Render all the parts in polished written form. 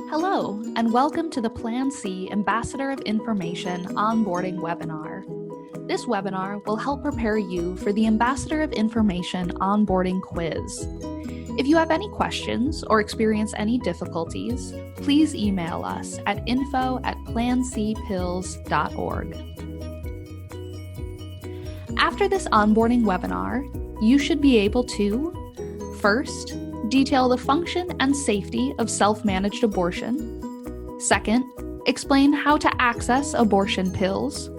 Hello, and welcome to the Plan C Ambassador of Information Onboarding webinar. This webinar will help prepare you for the Ambassador of Information Onboarding quiz. If you have any questions or experience any difficulties, please email us at info@plancpills.org. After this onboarding webinar, you should be able to, first, detail the function and safety of self-managed abortion. Second, explain how to access abortion pills.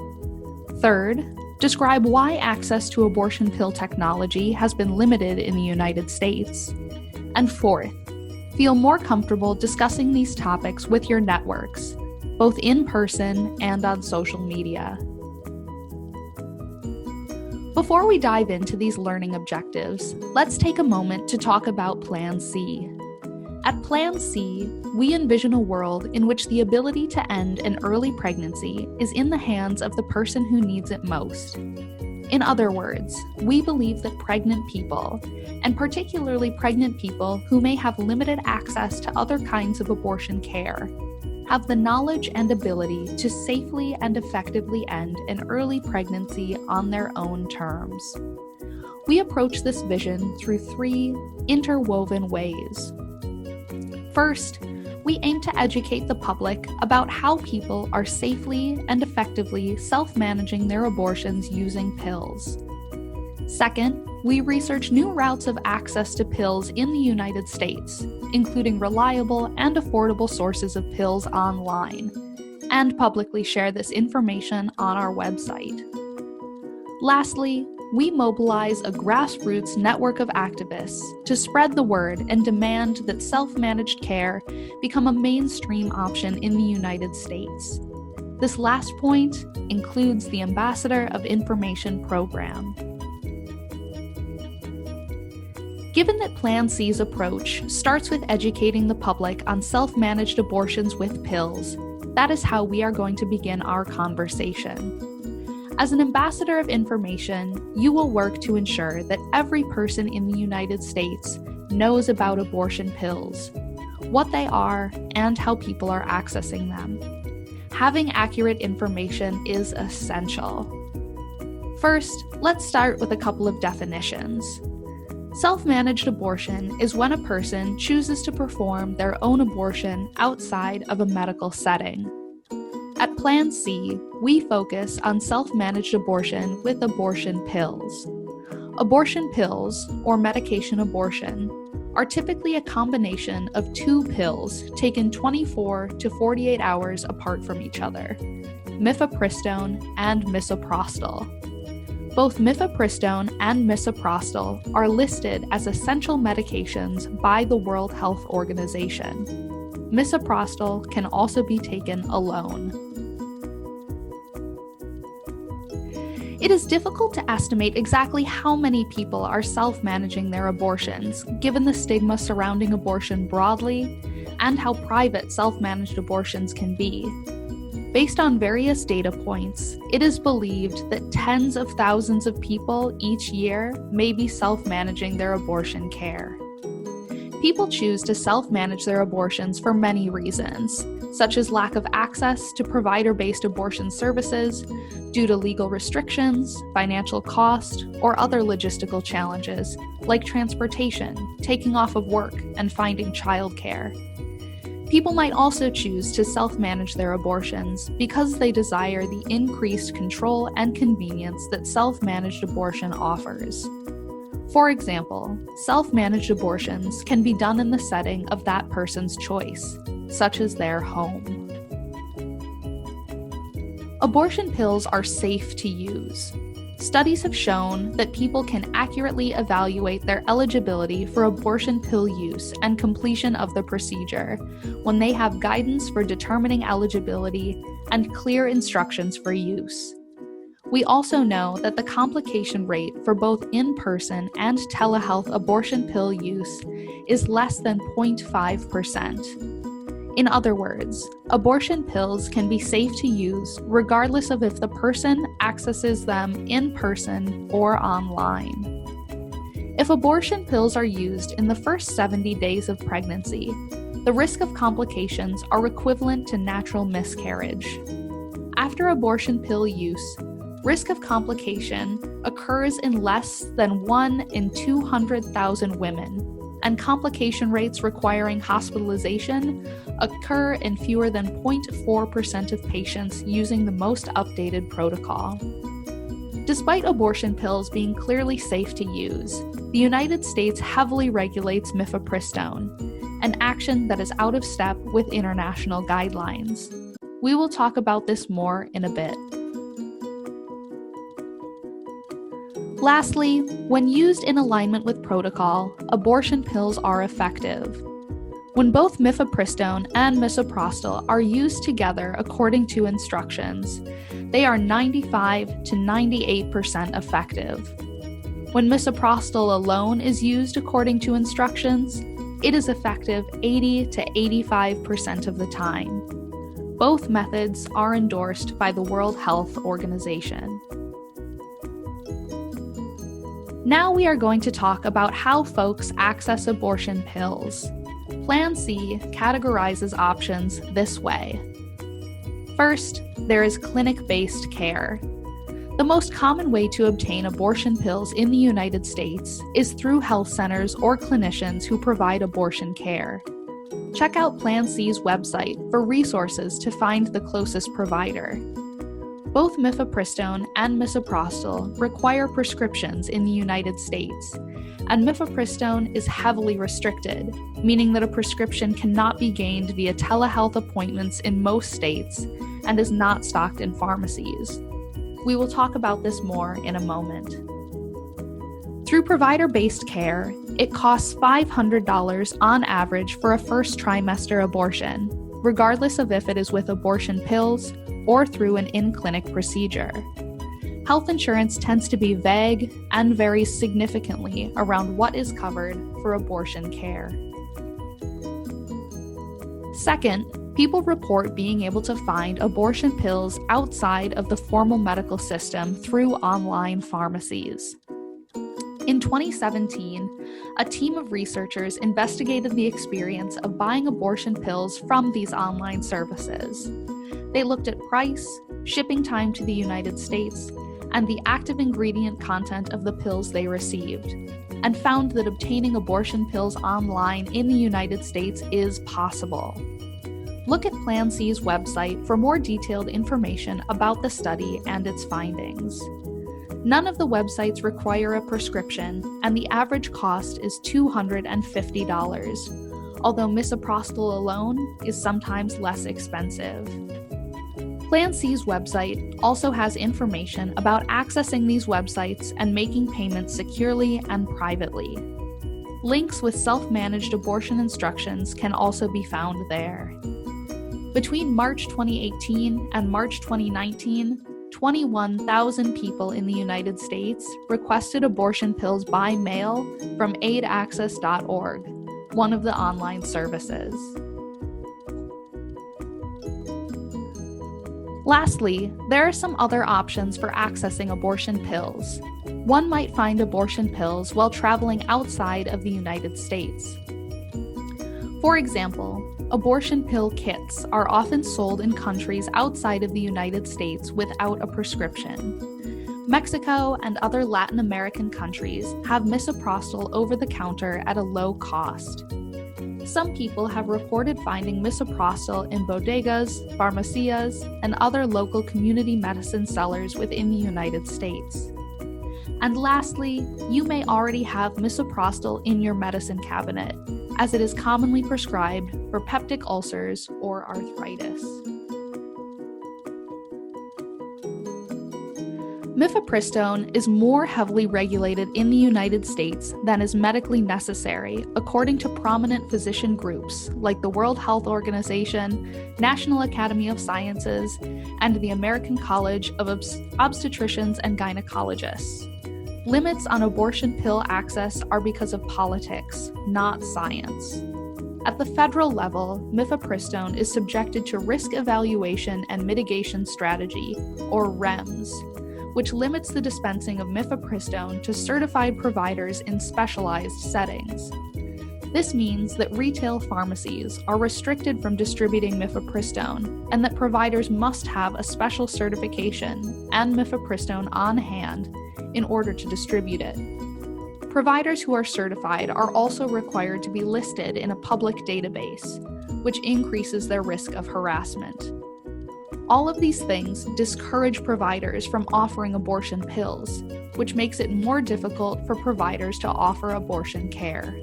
Third, describe why access to abortion pill technology has been limited in the United States. And fourth, feel more comfortable discussing these topics with your networks, both in person and on social media. Before we dive into these learning objectives, let's take a moment to talk about Plan C. At Plan C, we envision a world in which the ability to end an early pregnancy is in the hands of the person who needs it most. In other words, we believe that pregnant people, and particularly pregnant people who may have limited access to other kinds of abortion care, have the knowledge and ability to safely and effectively end an early pregnancy on their own terms. We approach this vision through three interwoven ways. First, we aim to educate the public about how people are safely and effectively self-managing their abortions using pills. Second, we research new routes of access to pills in the United States, including reliable and affordable sources of pills online, and publicly share this information on our website. Lastly, we mobilize a grassroots network of activists to spread the word and demand that self-managed care become a mainstream option in the United States. This last point includes the Ambassador of Information program. Given that Plan C's approach starts with educating the public on self-managed abortions with pills, that is how we are going to begin our conversation. As an ambassador of information, you will work to ensure that every person in the United States knows about abortion pills, what they are, and how people are accessing them. Having accurate information is essential. First, let's start with a couple of definitions. Self-managed abortion is when a person chooses to perform their own abortion outside of a medical setting. At Plan C, we focus on self-managed abortion with abortion pills. Abortion pills, or medication abortion, are typically a combination of two pills taken 24 to 48 hours apart from each other, mifepristone and misoprostol. Both mifepristone and misoprostol are listed as essential medications by the World Health Organization. Misoprostol can also be taken alone. It is difficult to estimate exactly how many people are self-managing their abortions, given the stigma surrounding abortion broadly and how private self-managed abortions can be. Based on various data points, it is believed that tens of thousands of people each year may be self-managing their abortion care. People choose to self-manage their abortions for many reasons, such as lack of access to provider-based abortion services due to legal restrictions, financial cost, or other logistical challenges like transportation, taking off of work, and finding childcare. People might also choose to self-manage their abortions because they desire the increased control and convenience that self-managed abortion offers. For example, self-managed abortions can be done in the setting of that person's choice, such as their home. Abortion pills are safe to use. Studies have shown that people can accurately evaluate their eligibility for abortion pill use and completion of the procedure when they have guidance for determining eligibility and clear instructions for use. We also know that the complication rate for both in-person and telehealth abortion pill use is less than 0.5%. In other words, abortion pills can be safe to use regardless of if the person accesses them in person or online. If abortion pills are used in the first 70 days of pregnancy, The risk of complications are equivalent to natural miscarriage. After abortion pill use, risk of complication occurs in less than 1 in 200,000 women, and complication rates requiring hospitalization occur in fewer than 0.4% of patients using the most updated protocol. Despite abortion pills being clearly safe to use, the United States heavily regulates mifepristone, an action that is out of step with international guidelines. We will talk about this more in a bit. Lastly, when used in alignment with protocol, abortion pills are effective. When both mifepristone and misoprostol are used together according to instructions, they are 95 to 98% effective. When misoprostol alone is used according to instructions, it is effective 80 to 85% of the time. Both methods are endorsed by the World Health Organization. Now we are going to talk about how folks access abortion pills. Plan C categorizes options this way. First, there is clinic-based care. The most common way to obtain abortion pills in the United States is through health centers or clinicians who provide abortion care. Check out Plan C's website for resources to find the closest provider. Both mifepristone and misoprostol require prescriptions in the United States, and mifepristone is heavily restricted, meaning that a prescription cannot be gained via telehealth appointments in most states and is not stocked in pharmacies. We will talk about this more in a moment. Through provider-based care, it costs $500 on average for a first trimester abortion, regardless of if it is with abortion pills or through an in-clinic procedure. Health insurance tends to be vague and varies significantly around what is covered for abortion care. Second, people report being able to find abortion pills outside of the formal medical system through online pharmacies. In 2017, a team of researchers investigated the experience of buying abortion pills from these online services. They looked at price, shipping time to the United States, and the active ingredient content of the pills they received, and found that obtaining abortion pills online in the United States is possible. Look at Plan C's website for more detailed information about the study and its findings. None of the websites require a prescription, and the average cost is $250, although misoprostol alone is sometimes less expensive. Plan C's website also has information about accessing these websites and making payments securely and privately. Links with self-managed abortion instructions can also be found there. Between March 2018 and March 2019, 21,000 people in the United States requested abortion pills by mail from aidaccess.org, one of the online services. Lastly, there are some other options for accessing abortion pills. One might find abortion pills while traveling outside of the United States. For example, abortion pill kits are often sold in countries outside of the United States without a prescription. Mexico and other Latin American countries have misoprostol over the counter at a low cost. Some people have reported finding misoprostol in bodegas, farmacias, and other local community medicine sellers within the United States. And lastly, you may already have misoprostol in your medicine cabinet, as it is commonly prescribed for peptic ulcers or arthritis. Mifepristone is more heavily regulated in the United States than is medically necessary, according to prominent physician groups like the World Health Organization, National Academy of Sciences, and the American College of Obstetricians and Gynecologists. Limits on abortion pill access are because of politics, not science. At the federal level, mifepristone is subjected to Risk Evaluation and Mitigation Strategy, or REMS, which limits the dispensing of mifepristone to certified providers in specialized settings. This means that retail pharmacies are restricted from distributing mifepristone and that providers must have a special certification and mifepristone on hand in order to distribute it. Providers who are certified are also required to be listed in a public database, which increases their risk of harassment. All of these things discourage providers from offering abortion pills, which makes it more difficult for providers to offer abortion care.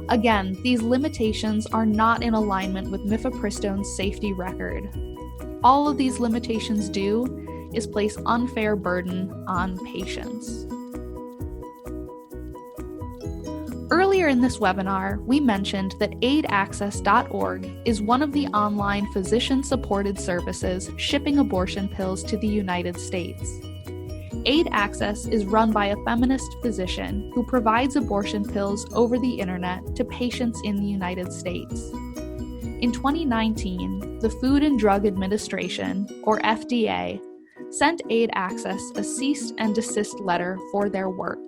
Again, these limitations are not in alignment with mifepristone's safety record. All of these limitations do is place unfair burden on patients. Earlier in this webinar, we mentioned that aidaccess.org is one of the online physician-supported services shipping abortion pills to the United States. Aid Access is run by a feminist physician who provides abortion pills over the internet to patients in the United States. In 2019, the Food and Drug Administration, or FDA, sent Aid Access a cease and desist letter for their work.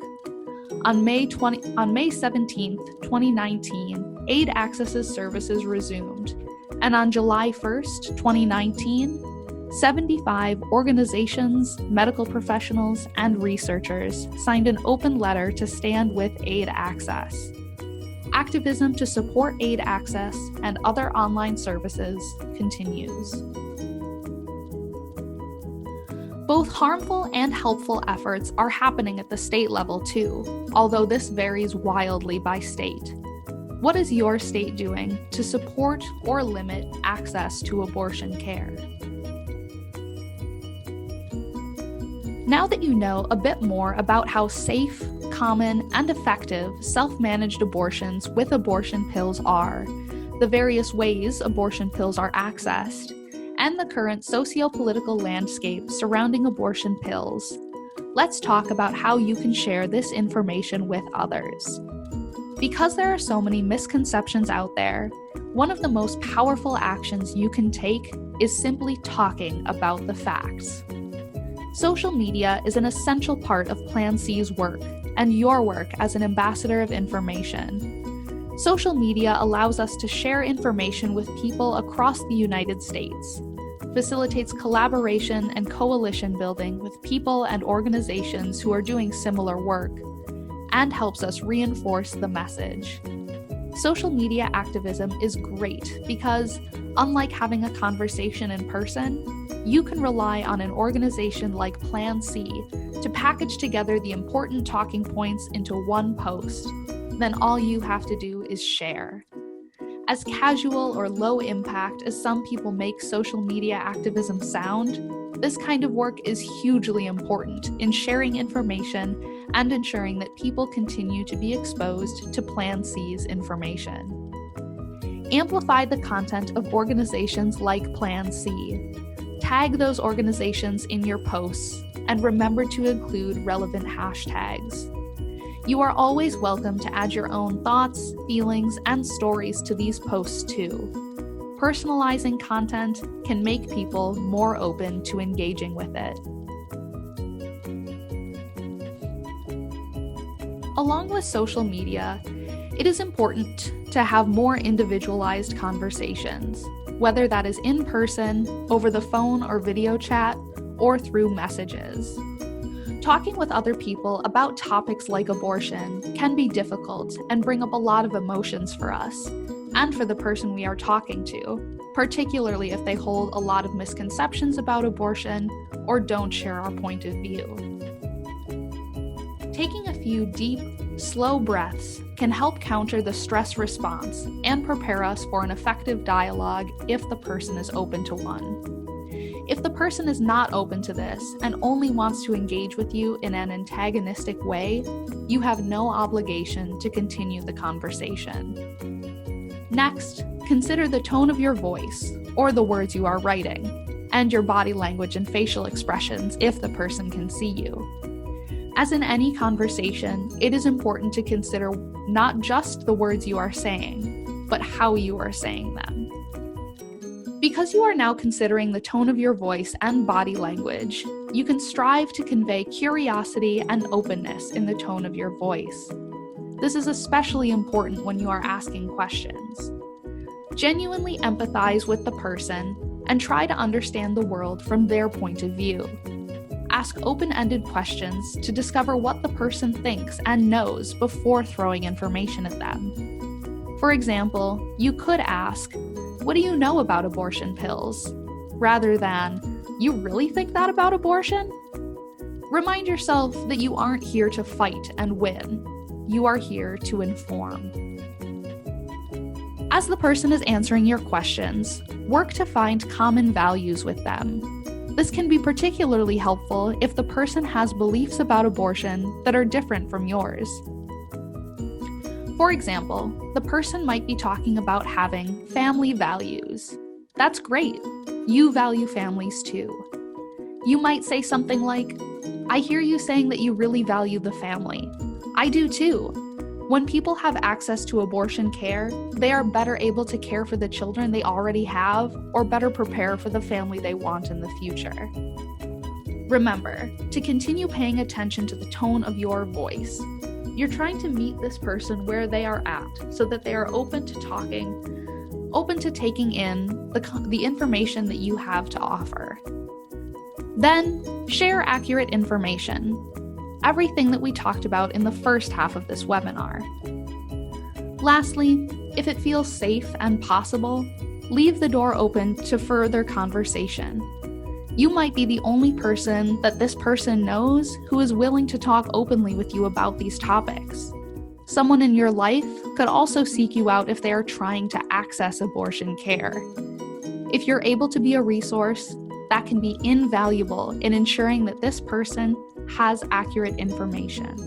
On May 17, 2019, Aid Access's services resumed, and on July 1, 2019, 75 organizations, medical professionals, and researchers signed an open letter to stand with Aid Access. Activism to support Aid Access and other online services continues. Both harmful and helpful efforts are happening at the state level too, although this varies wildly by state. What is your state doing to support or limit access to abortion care? Now that you know a bit more about how safe, common, and effective self-managed abortions with abortion pills are, the various ways abortion pills are accessed, and the current socio-political landscape surrounding abortion pills, let's talk about how you can share this information with others. Because there are so many misconceptions out there, one of the most powerful actions you can take is simply talking about the facts. Social media is an essential part of Plan C's work and your work as an ambassador of information. Social media allows us to share information with people across the United States, facilitates collaboration and coalition building with people and organizations who are doing similar work, and helps us reinforce the message. Social media activism is great because, unlike having a conversation in person, you can rely on an organization like Plan C to package together the important talking points into one post. Then all you have to do is share. As casual or low impact as some people make social media activism sound, this kind of work is hugely important in sharing information and ensuring that people continue to be exposed to Plan C's information. Amplify the content of organizations like Plan C. Tag those organizations in your posts, and remember to include relevant hashtags. You are always welcome to add your own thoughts, feelings, and stories to these posts too. Personalizing content can make people more open to engaging with it. Along with social media, it is important to have more individualized conversations, whether that is in person, over the phone or video chat, or through messages. Talking with other people about topics like abortion can be difficult and bring up a lot of emotions for us, and for the person we are talking to, particularly if they hold a lot of misconceptions about abortion or don't share our point of view. Taking a few deep, slow breaths can help counter the stress response and prepare us for an effective dialogue if the person is open to one. If the person is not open to this and only wants to engage with you in an antagonistic way, you have no obligation to continue the conversation. Next, consider the tone of your voice, or the words you are writing, and your body language and facial expressions if the person can see you. As in any conversation, it is important to consider not just the words you are saying, but how you are saying them. Because you are now considering the tone of your voice and body language, you can strive to convey curiosity and openness in the tone of your voice. This is especially important when you are asking questions. Genuinely empathize with the person and try to understand the world from their point of view. Ask open-ended questions to discover what the person thinks and knows before throwing information at them. For example, you could ask, "What do you know about abortion pills?" rather than, "You really think that about abortion?" Remind yourself that you aren't here to fight and win. You are here to inform. As the person is answering your questions, work to find common values with them. This can be particularly helpful if the person has beliefs about abortion that are different from yours. For example, the person might be talking about having family values. That's great. You value families too. You might say something like, "I hear you saying that you really value the family. I do too. When people have access to abortion care, they are better able to care for the children they already have or better prepare for the family they want in the future." Remember to continue paying attention to the tone of your voice. You're trying to meet this person where they are at so that they are open to taking in the information that you have to offer. Then, share accurate information. Everything that we talked about in the first half of this webinar. Lastly, if it feels safe and possible, leave the door open to further conversation. You might be the only person that this person knows who is willing to talk openly with you about these topics. Someone in your life could also seek you out if they are trying to access abortion care. If you're able to be a resource, that can be invaluable in ensuring that this person has accurate information.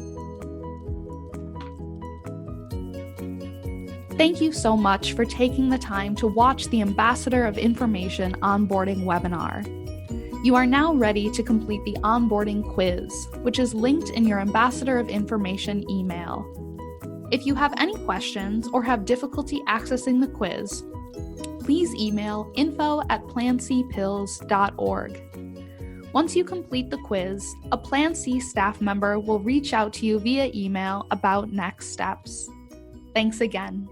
Thank you so much for taking the time to watch the Ambassador of Information onboarding webinar. You are now ready to complete the onboarding quiz, which is linked in your Ambassador of Information email. If you have any questions or have difficulty accessing the quiz, please email info@plancpills.org. Once you complete the quiz, a Plan C staff member will reach out to you via email about next steps. Thanks again.